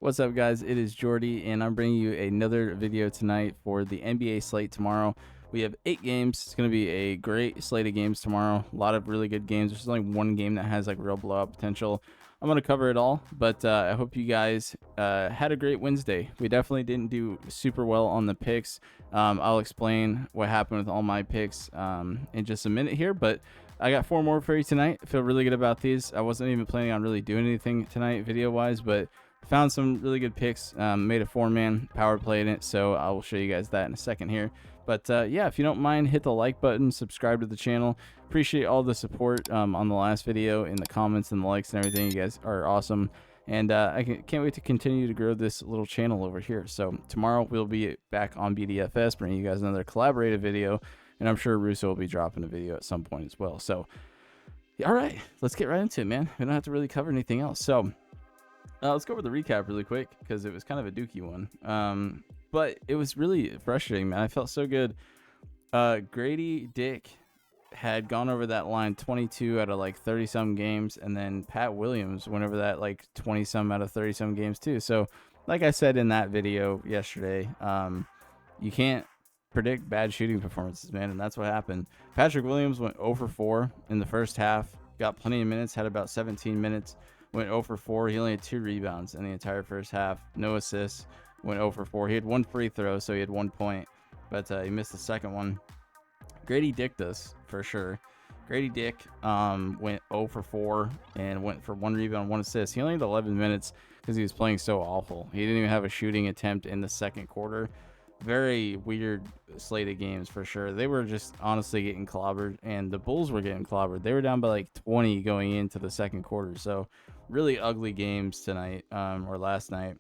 What's up, guys? It is Jordy, and I'm bringing you another video tonight for the NBA slate tomorrow. We have 8 games. It's going to be a great slate of games tomorrow. A lot of really good games. There's only one game that has like real blowout potential. I'm going to cover it all, but I hope you guys had a great Wednesday. We definitely didn't do super well on the picks. I'll explain what happened with all my picks in just a minute here, but I got 4 more for you tonight. I feel really good about these. I wasn't even planning on really doing anything tonight video-wise, but found some really good picks. Made a 4-man power play in it, so I will show you guys that in a second here. But yeah, if you don't mind, hit the like button, subscribe to the channel. Appreciate all the support on the last video, in the comments and the likes and everything. You guys are awesome, and I can't wait to continue to grow this little channel over here. So tomorrow we'll be back on BDFS, bringing you guys another collaborative video, and I'm sure Russo will be dropping a video at some point as well. So all right, let's get right into it, man. We don't have to really cover anything else. So let's go over the recap really quick, because it was kind of a dookie one. But it was really frustrating, man. I felt so good. Grady Dick had gone over that line 22 out of like 30-some games, and then Pat Williams went over that like 20-some out of 30-some games too. So like I said in that video yesterday, you can't predict bad shooting performances, man, and that's what happened. Patrick Williams went 0 for 4 in the first half, got plenty of minutes, had about 17 minutes. Went 0 for 4. He only had 2 rebounds in the entire first half. No assists. Went 0 for 4. He had 1 free throw, so he had 1 point, but he missed the second one. Grady Dick does, for sure. Grady Dick went 0 for 4 and went for 1 rebound, 1 assist. He only had 11 minutes because he was playing so awful. He didn't even have a shooting attempt in the second quarter. Very weird slate of games for sure. They were just honestly getting clobbered, and the Bulls were getting clobbered. They were down by like 20 going into the second quarter. So really ugly games tonight, or last night.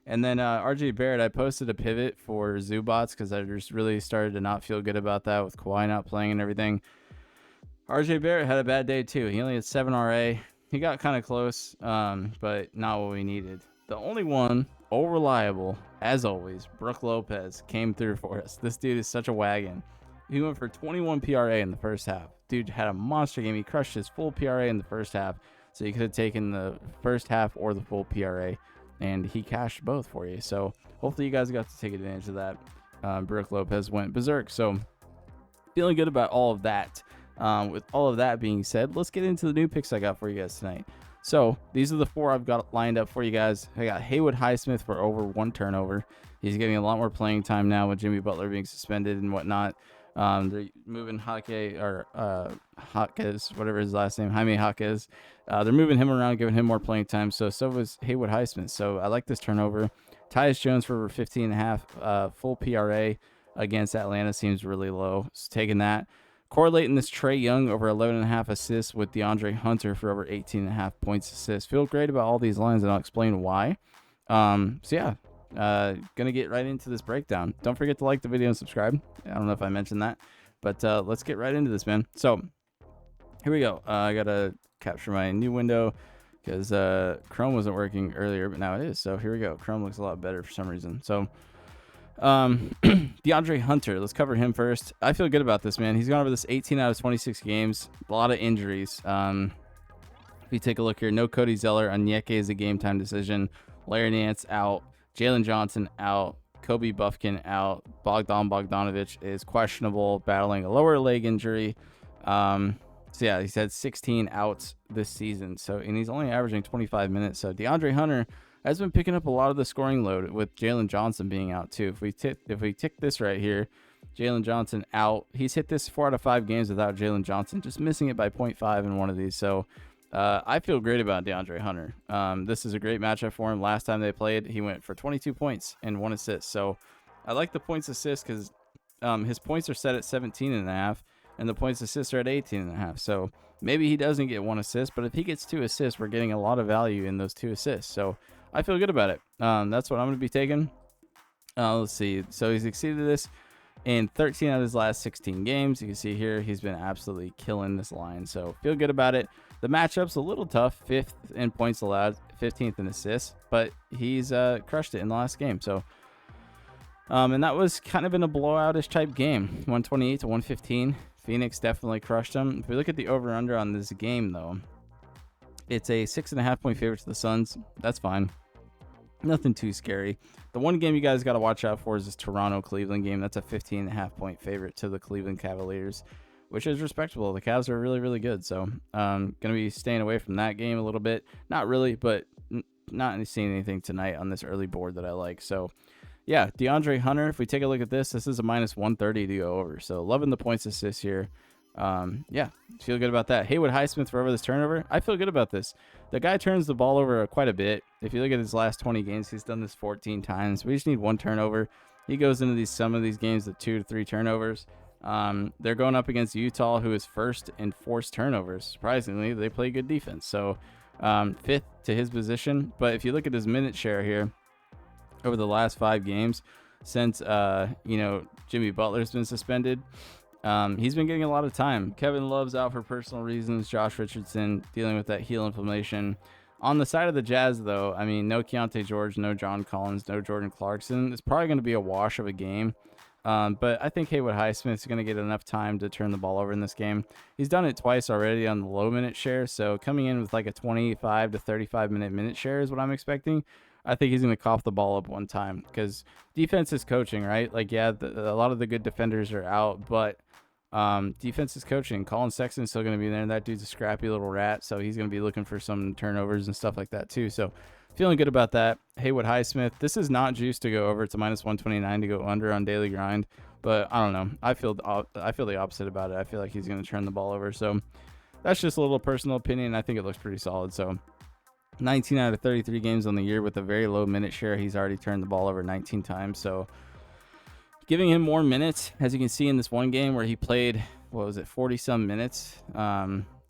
And then RJ Barrett, I posted a pivot for Zubats because I just really started to not feel good about that with Kawhi not playing and everything. RJ Barrett had a bad day too. He only had 7 RA. He got kind of close, but not what we needed. The only one, all reliable, as always, Brook Lopez came through for us. This dude is such a wagon. He went for 21 PRA in the first half. Dude had a monster game. He crushed his full PRA in the first half. So you could have taken the first half or the full PRA, and he cashed both for you. So hopefully you guys got to take advantage of that. Brook Lopez went berserk. So feeling good about all of that. With all of that being said, let's get into the new picks I got for you guys tonight. So these are the 4 I've got lined up for you guys. I got Haywood Highsmith for over 1 turnover. He's getting a lot more playing time now with Jimmy Butler being suspended and whatnot. They're moving Jaquez, whatever his last name, Jaime Jaquez. They're moving him around, giving him more playing time. So was Haywood Highsmith. So I like this turnover. Tyus Jones for over 15.5 full PRA against Atlanta seems really low. So taking that. Correlating this Trae Young over 11.5 assists with DeAndre Hunter for over 18.5 points assists. Feel great about all these lines, and I'll explain why. So yeah, gonna get right into this breakdown. Don't forget to like the video and subscribe. I don't know if I mentioned that, but let's get right into this, man. So here we go. I gotta capture my new window because Chrome wasn't working earlier, but now it is. So here we go. Chrome looks a lot better for some reason. So DeAndre Hunter, let's cover him first. I feel good about this, man. He's gone over this 18 out of 26 games. A lot of injuries. If you take a look here, no Cody Zeller. Onyeka is a game time decision. Larry Nance out. Jalen Johnson out. Kobe Buffkin out. Bogdanovich is questionable, battling a lower leg injury. So yeah, he's had 16 outs this season. So, and he's only averaging 25 minutes. So DeAndre Hunter has been picking up a lot of the scoring load with Jalen Johnson being out too. If we tick this right here, Jalen Johnson out. He's hit this 4 out of 5 games without Jalen Johnson, just missing it by 0.5 in one of these. So I feel great about DeAndre Hunter. This is a great matchup for him. Last time they played, he went for 22 points and 1 assist. So I like the points assist because his points are set at 17.5, and the points assists are at 18.5. So maybe he doesn't get 1 assist, but if he gets 2 assists, we're getting a lot of value in those 2 assists. So I feel good about it. That's what I'm going to be taking. Let's see. So he's exceeded this in 13 out of his last 16 games. You can see here he's been absolutely killing this line. So feel good about it. The matchup's a little tough. 5th in points allowed, 15th in assists, but he's crushed it in the last game. So and that was kind of in a blowout-ish type game. 128 to 115. Phoenix definitely crushed him. If we look at the over-under on this game, though, it's a 6.5 point favorite to the Suns. That's fine. Nothing too scary. The one game you guys got to watch out for is this Toronto-Cleveland game. That's a 15.5-point favorite to the Cleveland Cavaliers, which is respectable. The Cavs are really, really good. So going to be staying away from that game a little bit. Not really, but not seeing anything tonight on this early board that I like. So, yeah, DeAndre Hunter, if we take a look at this is a minus 130 to go over. So loving the points assist here. Yeah, feel good about that. Haywood Highsmith for over this turnover. I feel good about this. The guy turns the ball over quite a bit. If you look at his last 20 games, he's done this 14 times. We just need one turnover. He goes into some of these games with 2 to 3 turnovers. They're going up against Utah, who is first in forced turnovers. Surprisingly, they play good defense. So 5th to his position. But if you look at his minute share here over the last 5 games since Jimmy Butler's been suspended, he's been getting a lot of time. Kevin Love's out for personal reasons. Josh Richardson dealing with that heel inflammation. On the side of the Jazz, though, I mean, no Keontae George, no John Collins, no Jordan Clarkson. It's probably going to be a wash of a game. But I think Haywood Highsmith is going to get enough time to turn the ball over in this game. He's done it twice already on the low minute share. So coming in with like a 25 to 35 minute share is what I'm expecting. I think he's going to cough the ball up one time because defense is coaching, right? Like, yeah, a lot of the good defenders are out, but defense is coaching. Colin Sexton's still going to be there, and that dude's a scrappy little rat, so he's going to be looking for some turnovers and stuff like that too. So feeling good about that. Haywood Highsmith, this is not juice to go over. It's a minus 129 to go under on daily grind, but I don't know. I feel the opposite about it. I feel like he's going to turn the ball over. So that's just a little personal opinion. I think it looks pretty solid. So 19 out of 33 games on the year with a very low minute share. He's already turned the ball over 19 times. So giving him more minutes, as you can see in this one game where he played, 40 some minutes.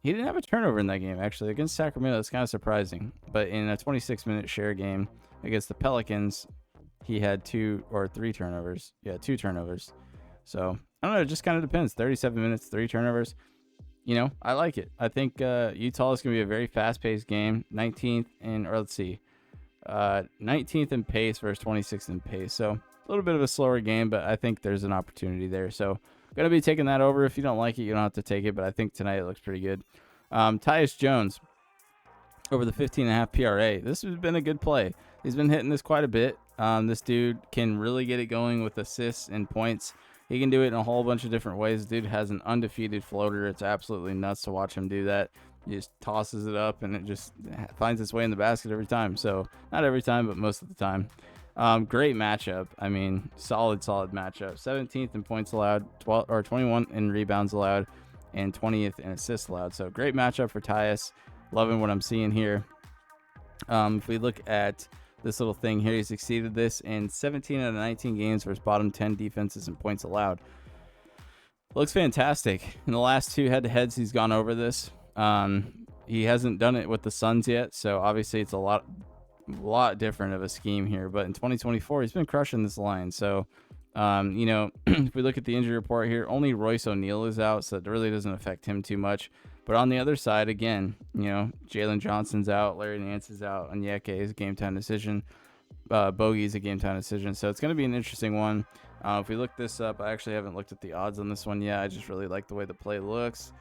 He didn't have a turnover in that game, actually. Against Sacramento, it's kind of surprising. But in a 26-minute share game against the Pelicans, he had 2 or 3 turnovers. Yeah, 2 turnovers. So, I don't know. It just kind of depends. 37 minutes, 3 turnovers. I like it. I think Utah is going to be a very fast-paced game. 19th in pace versus 26th in pace. So, a little bit of a slower game, but I think there's an opportunity there. So, going to be taking that over. If you don't like it, you don't have to take it, but I think tonight it looks pretty good. Tyus Jones over the 15.5 PRA. This has been a good play. He's been hitting this quite a bit. This dude can really get it going with assists and points. He can do it in a whole bunch of different ways. Dude has an undefeated floater. It's absolutely nuts to watch him do that. He just tosses it up, and it just finds its way in the basket every time. So, not every time, but most of the time. Great matchup. I mean, solid matchup. 17th in points allowed, 21 in rebounds allowed, and 20th in assists allowed. So great matchup for Tyus. Loving what I'm seeing here. If we look at this little thing here, he's exceeded this in 17 out of 19 games versus bottom 10 defenses and points allowed. Looks fantastic. In the last 2 head-to-heads, he's gone over this. He hasn't done it with the Suns yet, so obviously it's a lot different of a scheme here, but in 2024 he's been crushing this line. So if we look at the injury report here, only Royce O'Neal is out, so it really doesn't affect him too much. But on the other side, again, Jalen Johnson's out, Larry Nance is out, and Onyeka is a game time decision. Bogey's a game time decision, so it's going to be an interesting one. If we look this up, I actually haven't looked at the odds on this one yet. I just really like the way the play looks.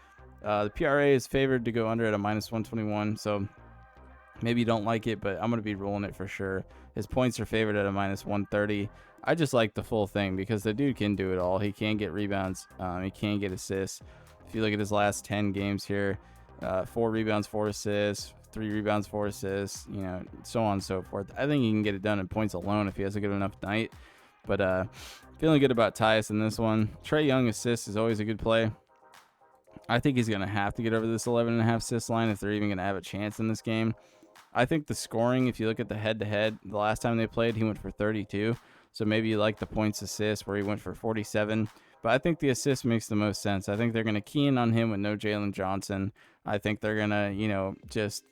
The PRA is favored to go under at a minus 121, so maybe you don't like it, but I'm going to be rolling it for sure. His points are favored at a minus 130. I just like the full thing because the dude can do it all. He can get rebounds. He can get assists. If you look at his last 10 games here, 4 rebounds, 4 assists, 3 rebounds, 4 assists, so on and so forth. I think he can get it done in points alone if he has a good enough night. But feeling good about Tyus in this one. Trae Young assists is always a good play. I think he's going to have to get over this 11.5 assist line if they're even going to have a chance in this game. I think the scoring, if you look at the head-to-head, the last time they played, he went for 32. So maybe you like the points assist where he went for 47. But I think the assist makes the most sense. I think they're going to key in on him with no Jalen Johnson. I think they're going to, just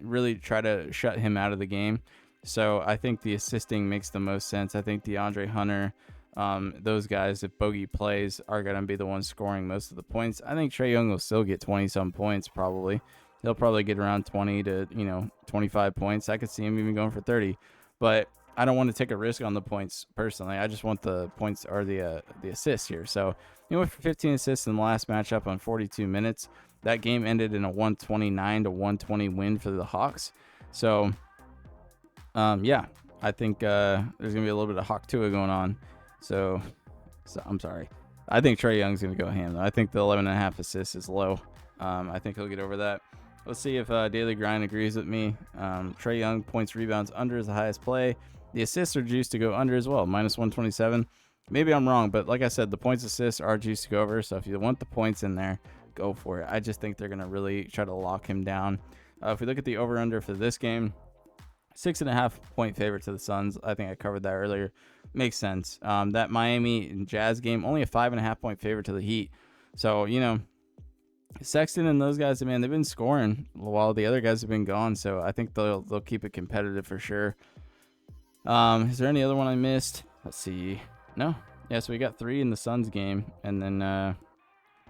really try to shut him out of the game. So I think the assisting makes the most sense. I think DeAndre Hunter, those guys, if Bogey plays, are going to be the ones scoring most of the points. I think Trae Young will still get 20-some points probably. He'll probably get around 20 to 25 points. I could see him even going for 30. But I don't want to take a risk on the points personally. I just want the points or the assists here. So he went for 15 assists in the last matchup on 42 minutes. That game ended in a 129 to 120 win for the Hawks. So Yeah, I think there's gonna be a little bit of Hawk Tua going on. So I'm sorry. I think Trae Young's gonna go ham though. I think the 11.5 assists is low. I think he'll get over that. Let's see if Daily Grind agrees with me. Trae Young points, rebounds under is the highest play. The assists are juiced to go under as well, minus 127. Maybe I'm wrong, but like I said, the points assists are juiced to go over. So if you want the points in there, go for it. I just think they're gonna really try to lock him down. If we look at the over under for this game, 6.5 point favorite to the Suns. I think I covered that earlier. Makes sense. That Miami and Jazz game, only a 5.5 point favorite to the Heat. So, you know, Sexton and those guys, man, they've been scoring while the other guys have been gone. So I think they'll keep it competitive for sure. Is there any other one I missed? Let's see. No. Yeah, so we got 3 in the Suns game, and then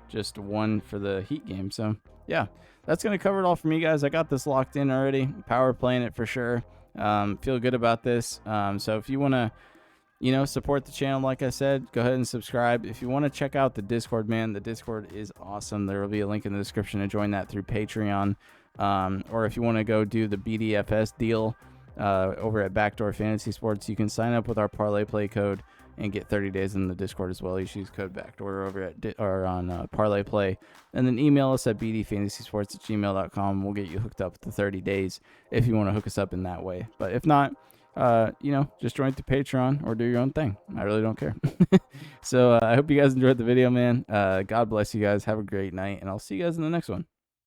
just 1 for the Heat game. So yeah, that's gonna cover it all for me, guys. I got this locked in already. Power playing it for sure. Feel good about this. So if you want to, you know, support the channel, like I said, go ahead and subscribe. If you want to check out the Discord, man, the Discord is awesome. There will be a link in the description to join that through Patreon. Or if you want to go do the BDFS deal over at Backdoor Fantasy Sports, you can sign up with our parlay play code and get 30 days in the Discord as well. You use code BACKDOOR over at on Parlay Play, and then email us at bdfantasysports@gmail.com. We'll get you hooked up to 30 days if you want to hook us up in that way. But if not, you know, just join the Patreon or do your own thing. I really don't care. So I hope you guys enjoyed the video, man. God bless you guys. Have a great night, and I'll see you guys in the next one.